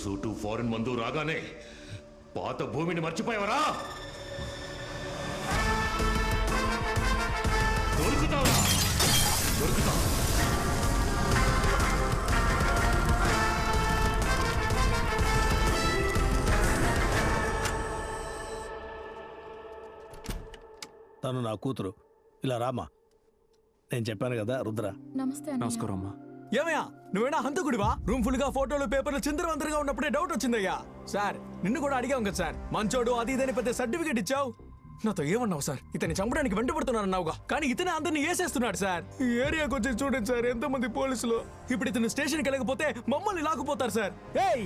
Suit foreign మందు రాగానే పాత భూమిని మర్చిపోయావరా? దొరుకుతావా? దొరుకుతావు. తను నా కూతురు. ఇలా రామా. నేను చెప్పాను కదా రుద్ర. నమస్కారం అమ్మా. ఏమయ్యా నువ్వేనా హంతకుడివా? రూమ్ ఫుల్ గా ఫోటోలు పేపర్లు చిందరవందరగా ఉన్నప్పుడే డౌట్ వచ్చిందయ్యా. సార్ నిన్ను కూడా అడిగాం కదా సార్, మంచోడు అది ఇదని పెద్ద సర్టిఫికేట్ ఇచ్చావు. నాతో ఏమన్నావు సార్? ఇతన్ని చంపడానికి వెంటబడుతున్నారన్నావుగా, కానీ ఇతనే అందరినీ వేసేస్తున్నాడు సార్. ఈ ఏరియాకి వచ్చి చూడండి సార్ ఎంతమంది పోలీసులు. ఇప్పుడు ఇతను స్టేషన్కి వెళ్ళకపోతే మమ్మల్ని లాక్కుపోతారు సార్. ఏయ్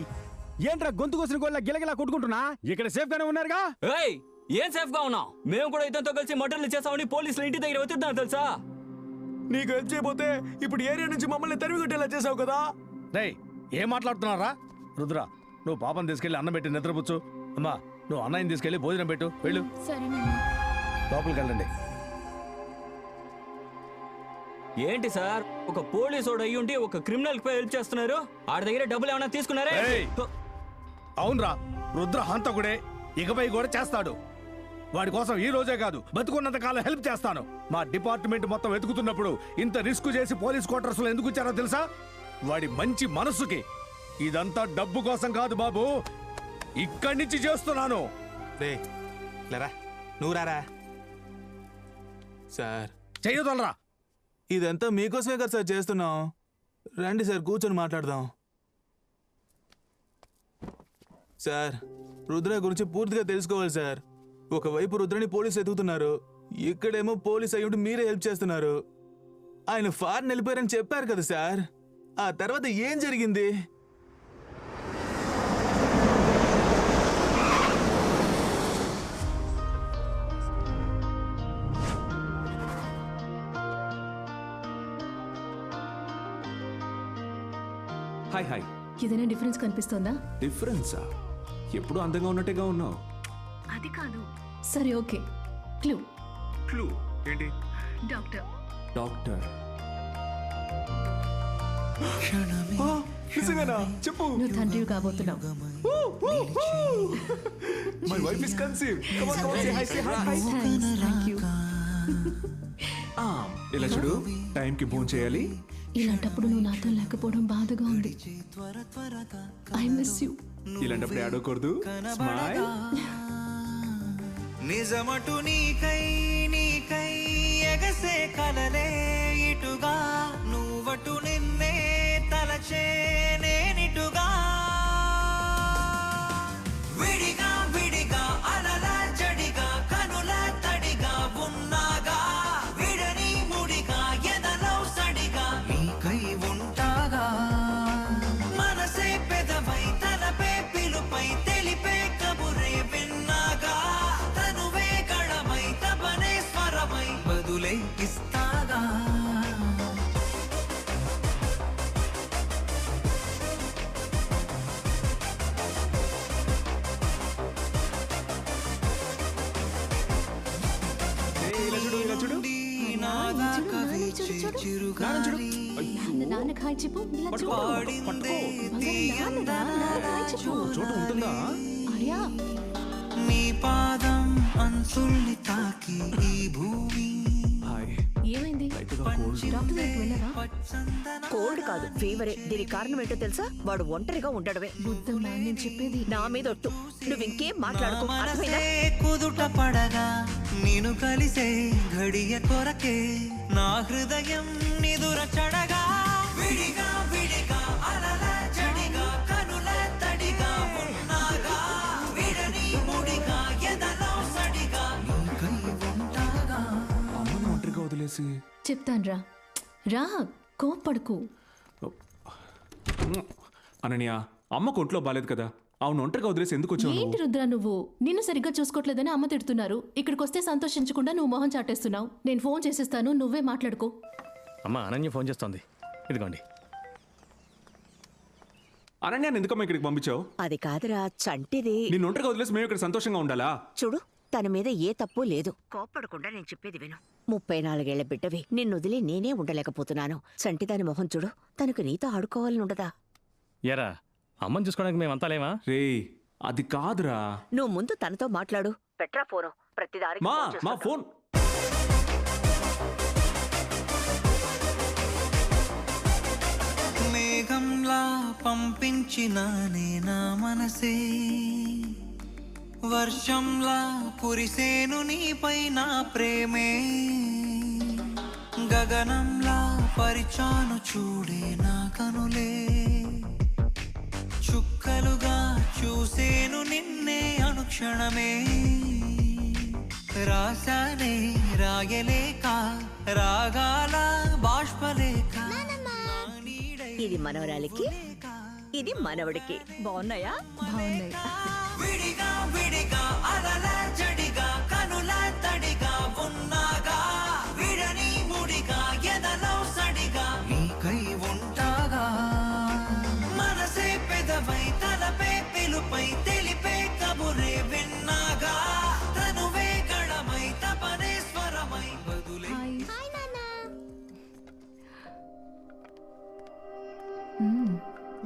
ఏంట్రా గొంతు కోసిన గోళ్ళ గిలగిలా కొట్టుకుంటున్నా? ఇక్కడ సేఫ్ గానే ఉన్నారుగా? ఏయ్ ఏం సేఫ్ గా ఉన్నావు? మేము కూడా ఇతనితో కలిసి మటన్లు చేసామని పోలీసులు ఇంటి దగ్గర వెతున్నారు తెలుసా? నీకు హెల్ప్ చేయబోతే ఇప్పుడు ఏరియా నుంచి మమ్మల్ని తరిమి కొట్టేలా చేసావు కదా. రేయ్ ఏం మాట్లాడుతున్నారా? రుద్ర నువ్వు పాపం తీసుకెళ్లి అన్నం పెట్టి నిద్రపుచ్చు. అమ్మా నువ్వు అన్నయ్యని తీసుకెళ్లి భోజనం పెట్టు. వెళ్ళు. లోపలికి వెళ్ళండి. ఏంటి సార్ ఒక పోలీసోడు అయ్యి ఉండి ఒక క్రిమినల్ కి హెల్ప్ చేస్తున్నారు? ఆడి దగ్గర డబ్బులు ఏమైనా తీసుకున్నారే? అవునరా, రుద్ర హంతకుడే, ఇకపై కూడా చేస్తాడు. వాడి కోసం ఈ రోజే కాదు బతుకున్నంత కాలం హెల్ప్ చేస్తాను. మా డిపార్ట్మెంట్ మొత్తం వెతుకుతున్నప్పుడు ఇంత రిస్క్ చేసి పోలీస్ క్వార్టర్స్ లో ఎందుకు ఇచ్చారో తెలుసా? వాడి మంచి మనసుకి. ఇదంతా డబ్బు కోసం కాదు బాబు, ఇక్కడి నుంచి చేస్తున్నాను. నువ్వు రారా సార్. చెయ్యదలరా. ఇదంతా మీకోసమే కదా సార్ చేస్తున్నాం. రండి సార్ కూర్చొని మాట్లాడదాం. సార్ రుద్ర గురించి పూర్తిగా తెలుసుకోవాలి సార్. ఒకవైపు రుద్రని పోలీసు ఎదుగుతున్నారు, ఇక్కడేమో పోలీస్ అయ్యుండి మీరే హెల్ప్ చేస్తున్నారు. ఆయన ఫారెన్ వెళ్ళిపోయారని చెప్పారు కదా సార్, ఆ తర్వాత ఏం జరిగింది? Hi hi. ఏదైనా డిఫరెన్స్ కనిపిస్తోందా? డిఫరెన్సా? ఎప్పుడు అందంగా ఉన్నట్టుగా ఉన్నావు. అది కాదు. సరే ఓకే, క్లూ. క్లూ ఏంటి? డాక్టర్. డాక్టర్ చెప్పు. నువ్వు తండ్రివి కాబోతున్నావు. My wife is conceive. Thank you. ఇలా చూడు, టైంకి ఫోన్ చేయాలి. ఇలాంటప్పుడు నువ్వు నాతో లేకపోవడం బాధగా ఉంది. I miss you. ఇలాంటప్పుడు ఆడకూడదు. స్మైల్. నిజమటు నీకై నీకై ఎగసే కలలే ఇటుగా, నువ్వటు నిన్నే తలచే నేనిటుగా. విడిగా విడిగా అలల జడిగా కనుల తడిగా ఉన్నాగా, విడని ముడిగా ఎదలో సడిగా నీకై ఉంటాగా. మనసే పెదవై తలపే పిలుపై తెలిపే కబురే విన్నాగా, తనువే గళమై తపనే స్వరమై బదులై ఇస్తాగా. నీ పాదం అంచుల్ని తాకి ఈ భూమి. ఏమైంది? కోల్డ్ కాదు, ఫీవరే. దీనికి కారణం ఏంటో తెలుసా? వాడు ఒంటరిగా ఉండడమే. బుద్ధమ్మా నేను చెప్పేది. నా మీద ఒట్టు, నువ్వు ఇంకేం మాట్లాడుకో. కుదుట పడగా నేను కలిసే ఘడియ కొరకే నా హృదయం నిదుర చడగా. విడిగా విడిగా అలల జడిగా కనుల తడిగా ఉన్నాగా, విడని ముడిగా ఎదలో సడిగా నీకై ఉంటాగా. అమ్మను ఒంటరిగా వదిలేసి చెప్తాన్రా, రా కోప్పడుకు. అనన్య, అమ్మకు ఒంట్లో బాలేదు కదా, అవును ఒంటరిగా వదిలేసి ఎందుకు వచ్చావు? ఏంటి రుద్ర నువ్వు? నిన్ను సరిగ్గా చూసుకోవట్లేదని అమ్మ తిడుతున్నారు. ఇక్కడికి వస్తే సంతోషించకుండా నువ్వు మొహం చాటేస్తున్నావు. నేను ఫోన్ చేసేస్తాను, నువ్వే మాట్లాడుకో. అమ్మ అనన్య ఫోన్ చేస్తోంది, ఇదిగోండి. అనన్యాన్ని ఎందుకమ్మా ఇక్కడికి పంపించావు? అది కాదురా, చంటిది. నిన్ను ఒంటరిగా వదిలేసి మేము ఇక్కడ సంతోషంగా ఉండాలా? చూడు, తన మీద ఏ తప్పు లేదు. కోప్పడకుండా నేను చెప్పేది విను. 34 ఏళ్ల బిడ్డవి, నిన్ను వదిలి నేనే ఉండలేకపోతున్నాను. చంటి దాని మొహం చూడు, తనకు నీతో ఆడుకోవాలని ఉండదా? ఎరా అమ్మని చూసుకోవడానికి మేమంతా లేమా? రే అది కాదురా. నువ్వు ముందు తనతో మాట్లాడు. Petra phone. ప్రతిదానికి మా ఫోన్ మా చేస్తుంటావు. ఫోన్. మేఘంలా పంపించినానే నా మనసే, వర్షంలా కురిసేను నీపై నా ప్రేమే, గగనంలా పరిచాను చూడే నా కనులే, చుక్కలుగా చూసేను నిన్నే అనుక్షణమే, రాసానే రాయలేక రాగాల బాష్పలేక, ఇది మనవరాలికి, ఇది మనవడికి. బాగున్నాయా? బాగున్నాయి. విడిగా విడిగా అలల జడిగా కనుల తడిగా ఉన్నాగా, విడని ముడిగా ఎదలో సడిగా నీకై ఉంటాగా, మనసే పెదవై తలపే పిలుపై తెలిపే కబురే విన్నాగా, తనువే గడమై తపనే స్వరమై బదులే.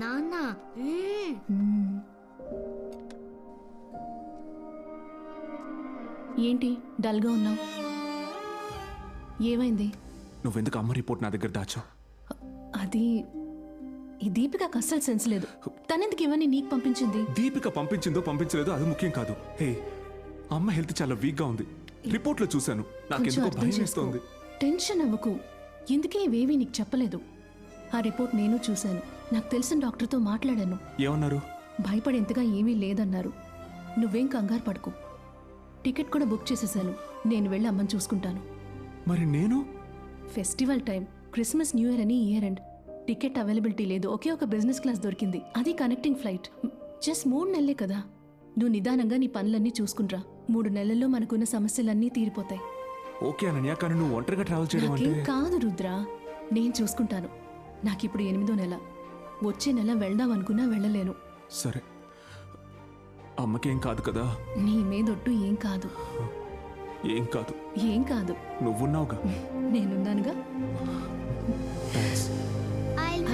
నాన్న ఏంటి డల్గా ఉన్నావు? ఏమైంది? నువ్వెందుకు అమ్మ రిపోర్ట్ నా దగ్గర దాచావు? అది ఈ దీపికకు అస్సలు సెన్స్ లేదు. తనెందుకు ఇవన్నీ నీకు పంపించింది? దీపిక పంపించిందో పంపించలేదో అది ముఖ్యం కాదు. హే, అమ్మ హెల్త్ చాలా వీక్ గా ఉంది. రిపోర్ట్ లో చూశాను. కొంచెం నాకెందుకో అర్థం భయం చేసుకో. వేస్తోంది. టెన్షన్ అవ్వకు. ఎందుకే ఇవేవి నీకు చెప్పలేదు. ఆ రిపోర్ట్ నేను చూశాను. నాకు తెలిసిన డాక్టర్తో మాట్లాడాను. ఏమన్నారు? భయపడేంతగా ఏమీ లేదన్నారు. నువ్వేం కంగారు పడుకో. టికెట్ కూడా బుక్ చేసేసాను. నేను వెళ్ళి అమ్మని చూసుకుంటాను. మరి నేను? Festival time, Christmas new year అని ఇయర్ ఎండ్. టికెట్ అవైలబిలిటీ లేదు. ఒకే ఒక బిజినెస్ క్లాస్ దొరికింది. అది కనెక్టింగ్ ఫ్లైట్. జస్ట్ 3 నెలలే కదా. నువ్వు నిదానంగా నీ పనులన్నీ చూసుకుంటా. 3 నెలల్లో మనకున్న సమస్యలన్నీ తీరిపోతాయి. ఓకే అనన్య, కానీ నువ్వు ఒంటరిగా ట్రావెల్ చేయడం అంటే. నాకేం కాదు రుద్ర, నేను చూసుకుంటాను. నాకిప్పుడు 8వ నెల. వచ్చే నెల వెళ్దాం అనుకున్నా వెళ్ళలేను. సరే, అమ్మకేం కాదు కదా? నీ మీదొట్టు ఏం కాదు. ఏం కాదు. ఏం కాదు. నువ్వున్నావుగా. నేనున్నానుగా.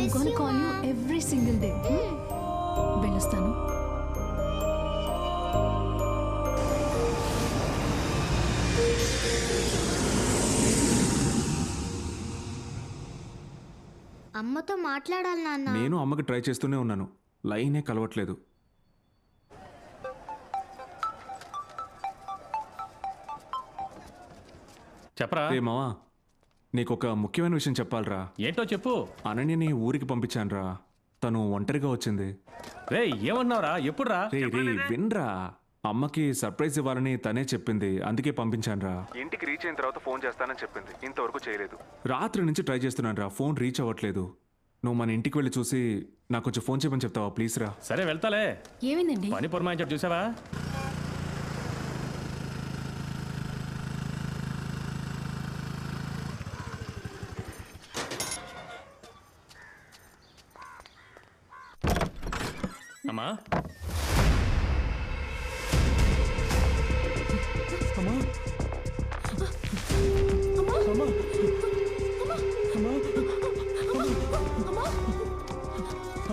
I'm gonna call you every single day. వెళ్ళొస్తాను. అమ్మతో మాట్లాడాలి నాన్న. నేను అమ్మకి ట్రై చేస్తూనే ఉన్నాను. లైనే కలవట్లేదు. చెప్పరా? రే మావా, నీకు ఒక ముఖ్యమైన విషయం చెప్పాలరా. ఏంటో చెప్పు. అనన్యని ఊరికి పంపించానురా. తను ఒంటరిగా వచ్చింది. రే ఏమన్నావురా? ఎప్పుడురా? రే వినరా. అమ్మకి సర్ప్రైజ్ ఇవ్వాలని తనే చెప్పింది. అందుకే పంపించానురా. ఇంటికి రీచ్ అయిన తర్వాత ఫోన్ చేస్తానని చెప్పింది. ఇంతవరకు చేయలేదు. రాత్రి నుంచి ట్రై చేస్తున్నాను రా. ఫోన్ రీచ్ అవ్వట్లేదు. నువ్వు మన ఇంటికి వెళ్ళి చూసి నాకు కొంచెం ఫోన్ చేయమని చెప్తావా ప్లీజ్ రా? సరే వెళ్తాలే. ఏమైందండి? పని పొరమాయించాడు చూసావా? అమ్మా అమ్మా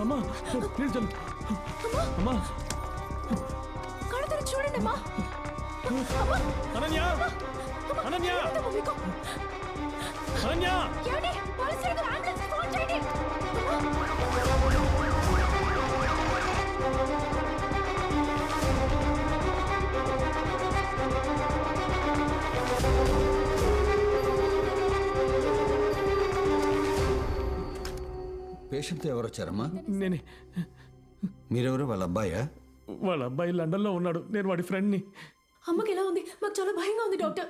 అమ్మా చూడండి అమ్మా. అనన్య! అనన్య! అనన్య! పేషెంట్తో ఎవరు వచ్చారమ్మా? నేనే. మీరెవరు? వాళ్ళ అబ్బాయా? వాళ్ళ అబ్బాయి లండన్లో ఉన్నాడు. నేను వాడి ఫ్రెండ్ని. అమ్మకి ఎలా ఉంది? మాకు చాలా భయంగా ఉంది doctor.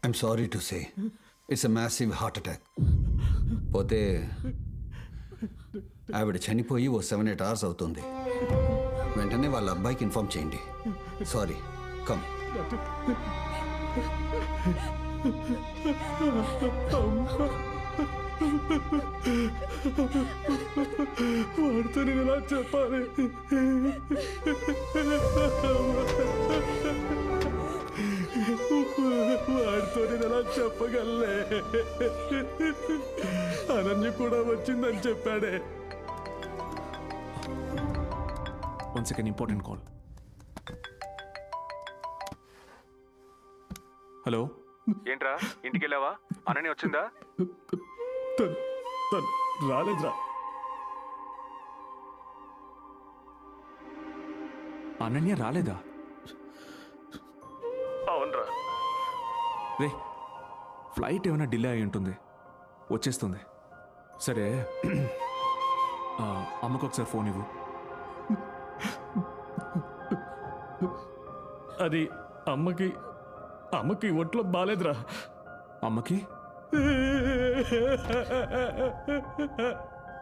I'm sorry to say it's a massive heart attack. పోతే ఆవిడ చనిపోయి ఓ 7-8 hours అవుతుంది. వెంటనే వాళ్ళ అబ్బాయికి ఇన్ఫార్మ్ చేయండి. Sorry, come. వాడితో నేను ఎలా చెప్పాలి? వాడితో నేను ఎలా చెప్పగలే? అనన్య కూడా వచ్చిందని చెప్పాడే. 1 సెకండ్, ఇంపార్టెంట్ కాల్. హలో, ఏంట్రా ఇంటికి వెళ్ళావా? అనని వచ్చిందా? రాలేదురా. అనన్య రాలేదా? అవునరా. రే, ఫ్లైట్ ఏమైనా డిలే అయి ఉంటుంది, వచ్చేస్తుంది. సరే, అమ్మకు ఒకసారి ఫోన్ ఇవ్వు. అది అమ్మకి ఒంట్లో బాలేదురా. అమ్మకి?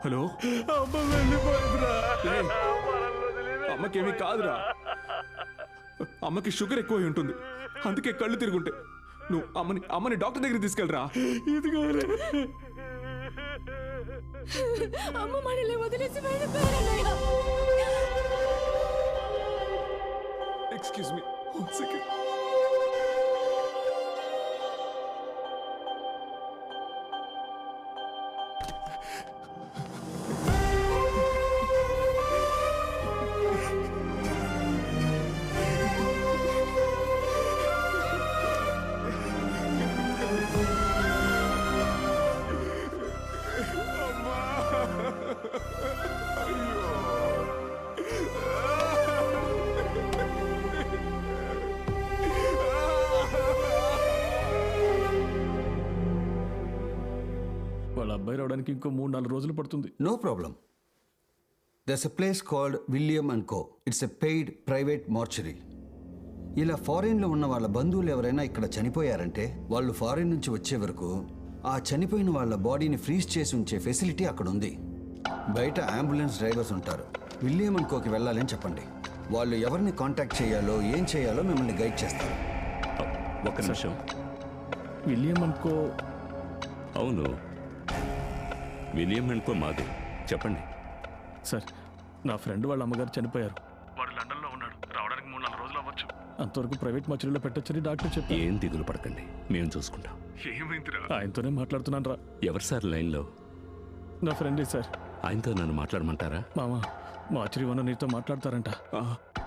హలో, అమ్మ వెళ్ళిపోయిందిరా. అమ్మకేమీ కాదురా, అమ్మకి షుగర్ ఎక్కువ ఉంటుంది, అందుకే కళ్ళు తిరుగుంటే. నువ్వు అమ్మని డాక్టర్ దగ్గరికి తీసుకెళ్ళరా. ఇదిగోరే. అమ్మ మనల్ని వదిలేసి వెళ్ళిపోయారన్నయ్య. Excuse me, 1 second. వాళ్ళ అబ్బాయి రావడానికి ఇంకో 3-4 రోజులు పడుతుంది. No problem. There's a place called William & Co. It's a paid private mortuary. ఇలా ఫారిన్లో ఉన్న వాళ్ళ బంధువులు ఎవరైనా ఇక్కడ చనిపోయారంటే వాళ్ళు ఫారిన్ నుంచి వచ్చే వరకు ఆ చనిపోయిన వాళ్ళ బాడీని ఫ్రీజ్ చేసి ఉంచే ఫెసిలిటీ అక్కడ ఉంది. బయట అంబులెన్స్ డ్రైవర్స్ ఉంటారు. విలియం & కోకి వెళ్ళాలని చెప్పండి. వాళ్ళు ఎవరిని కాంటాక్ట్ చేయాలో ఏం చేయాలో మిమ్మల్ని గైడ్ చేస్తారు. ఒక్క నిమిషం. విలియం & కో? అవును, విలియం & కో మాది. చెప్పండి సార్. నా ఫ్రెండ్ వాళ్ళ అమ్మగారు చనిపోయారు. వాడు లండన్లో ఉన్నాడు. రావడానికి 3-4 రోజులు అవ్వచ్చు. అంతవరకు ప్రైవేట్ మర్చురీలో పెట్టొచ్చని డాక్టర్ చెప్పారు. ఏం దిగులు పడకండి, మేము చూసుకుంటాం. ఏమైందిరా? ఆయనతోనే మాట్లాడుతున్నాను రా. ఎవరు సార్ లైన్లో? నా ఫ్రెండే సార్. ఆయనతో నన్ను మాట్లాడమంటారా? మామా, మార్చురీ వన్న నీతో మాట్లాడతారంట.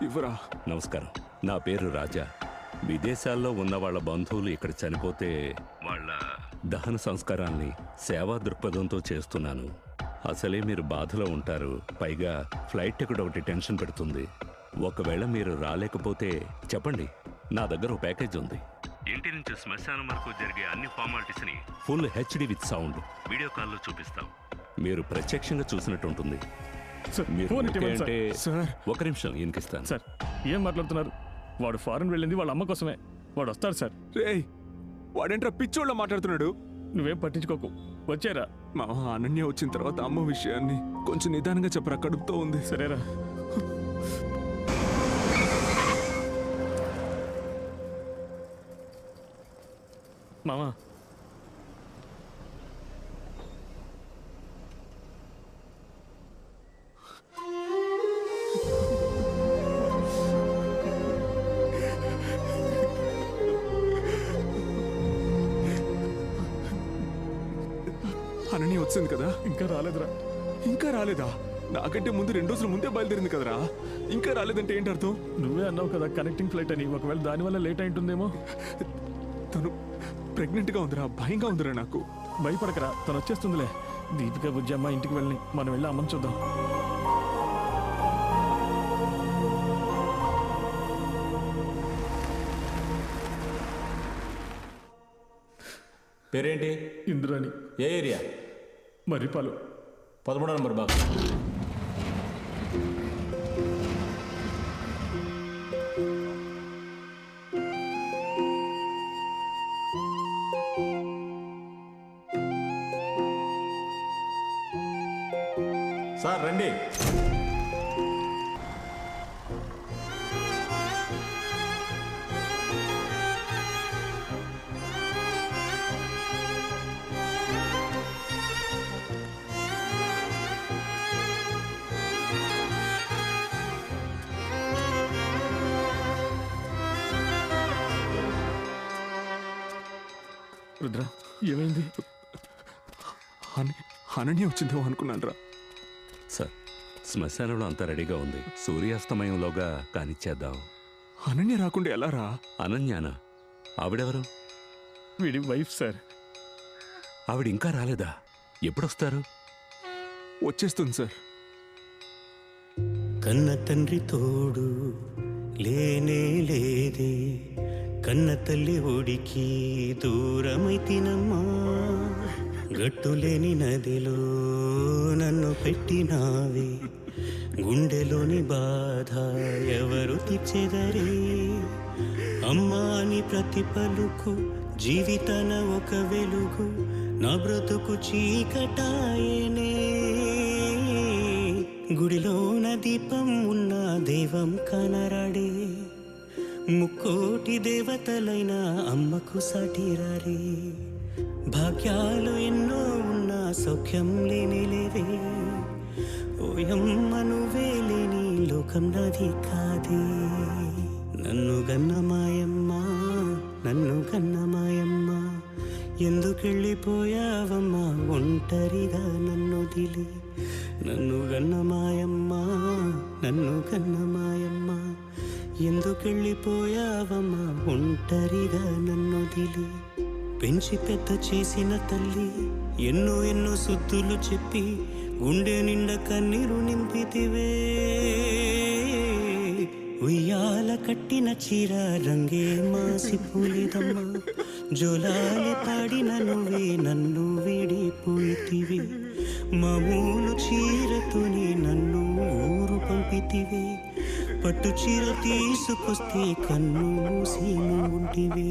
ఇవ్వరా. నమస్కారం, నా పేరు రాజా. విదేశాల్లో ఉన్న వాళ్ళ బంధువులు ఇక్కడ చనిపోతే వాళ్ళ దహన సంస్కారాల్ని సేవా దృక్పథంతో చేస్తున్నాను. అసలే మీరు బాధలో ఉంటారు, పైగా ఫ్లైట్ టికెట్ ఒకటి టెన్షన్ పెడుతుంది. ఒకవేళ మీరు రాలేకపోతే చెప్పండి, నా దగ్గర ఒక ప్యాకేజ్ ఉంది. ఇంటి నుంచి శ్మశానం వరకు జరిగే అన్ని ఫార్మాలిటీస్ని full HD with sound video కాల్లో చూపిస్తాం. మీరు ప్రత్యక్షంగా చూసినట్టు ఉంటుంది. మీరు ఓకే అంటే ఒక నిమిషం ఈయనకిస్తాను. సార్, ఏం మాట్లాడుతున్నారు? వాడు ఫారెన్ వెళ్ళింది వాళ్ళ అమ్మ కోసమే. వాడు వస్తాడు సార్. రేయ్, వాడేంట్రా పిచ్చోళ్ళ మాట్లాడుతున్నాడు? నువ్వేం పట్టించుకోకు, వచ్చారా. మా అనన్య వచ్చిన తర్వాత అమ్మ విషయాన్ని కొంచెం నిదానంగా చెప్పరా, కడుపుతో ఉంది. సరేరా. మామా, అనన్య వచ్చింది కదా? ఇంకా రాలేదురా. ఇంకా రాలేదా? నాకంటే ముందు 2 రోజుల ముందే బయలుదేరింది కదరా. ఇంకా రాలేదంటే ఏంటి అర్థం? నువ్వే అన్నావు కదా కనెక్టింగ్ ఫ్లైట్ అని. ఒకవేళ దానివల్ల లేట్ అయి ఉంటుందేమో. తను ప్రెగ్నెంట్గా ఉందిరా, భయంగా ఉందిరా నాకు. భయపడకరా, తను వచ్చేస్తుందిలే. దీపిక బుజ్జమ్మ ఇంటికి వెళ్ళి మనం వెళ్ళి అమ్మని చూద్దాం. పేరేంటి? ఇంద్రాని. ఏ ఏరియా? మర్రిపాలు, 13వ నంబర్ బాక్స్. సార్ రండి. రుద్ర, ఏమైంది? అనన్య వచ్చిందేమో అనుకున్నాను రా. సార్, శ్మశానంలో అంతా రెడీగా ఉంది. సూర్యాస్తమయంలోగా కానిచ్చేద్దాం. అనన్య రాకుండా ఎలా రా? అనన్యానా? ఆవిడెవరు? వీడి వైఫ్ సార్. ఆవిడ ఇంకా రాలేదా? ఎప్పుడొస్తారు? వచ్చేస్తుంది సార్. కన్న తండ్రి తోడు లేనే లేదే, కన్న తల్లి ఒడికి దూరమైతినమ్మా, గట్టులేని నదిలో నన్ను పెట్టినావే, గుండెలోని బాధ ఎవరు తీర్చెదరే, అమ్మా అని ప్రతి పలుకు జీవితాన ఒక వెలుగు, నా బ్రతుకు చీకటాయనే, గుడిలోన దీపం ఉన్న దైవం కనరాడే, ముక్కోటి దేవతలైన అమ్మకు సాటిరారే, భాగ్యాలు ఎన్నో ఉన్న సౌఖ్యం లేని లేవే, ఓయమ్మ నువ్వే లేని లోకం నాది కాదే, నన్ను గన్నమాయమ్మ, నన్ను గన్నమాయమ్మ, ఎందుకెళ్ళిపోయావమ్మా ఒంటరిగా నన్నొదిలి, నన్ను గన్నమాయమ్మ, నన్ను గన్నమాయమ్మ, ఎందుకెళ్ళిపోయావమ్మా ఒంటరిగా నన్నొదిలి, పెంచి పెద్ద చేసిన తల్లి ఎన్నో ఎన్నో సుద్దులు చెప్పి గుండె నిండా కన్నీరు నింపితివే, ఉయ్యాల కట్టిన చీర రంగే మాసిపోలేదమ్మా, జోలాలి పాడిన నువ్వే నన్ను వీడిపోయితివి, మామూలు చీరతోనే నన్ను ఊరు పంపితివి, పట్టు చీర తీసుకొస్తే కన్ను మూసి ఉంటివే.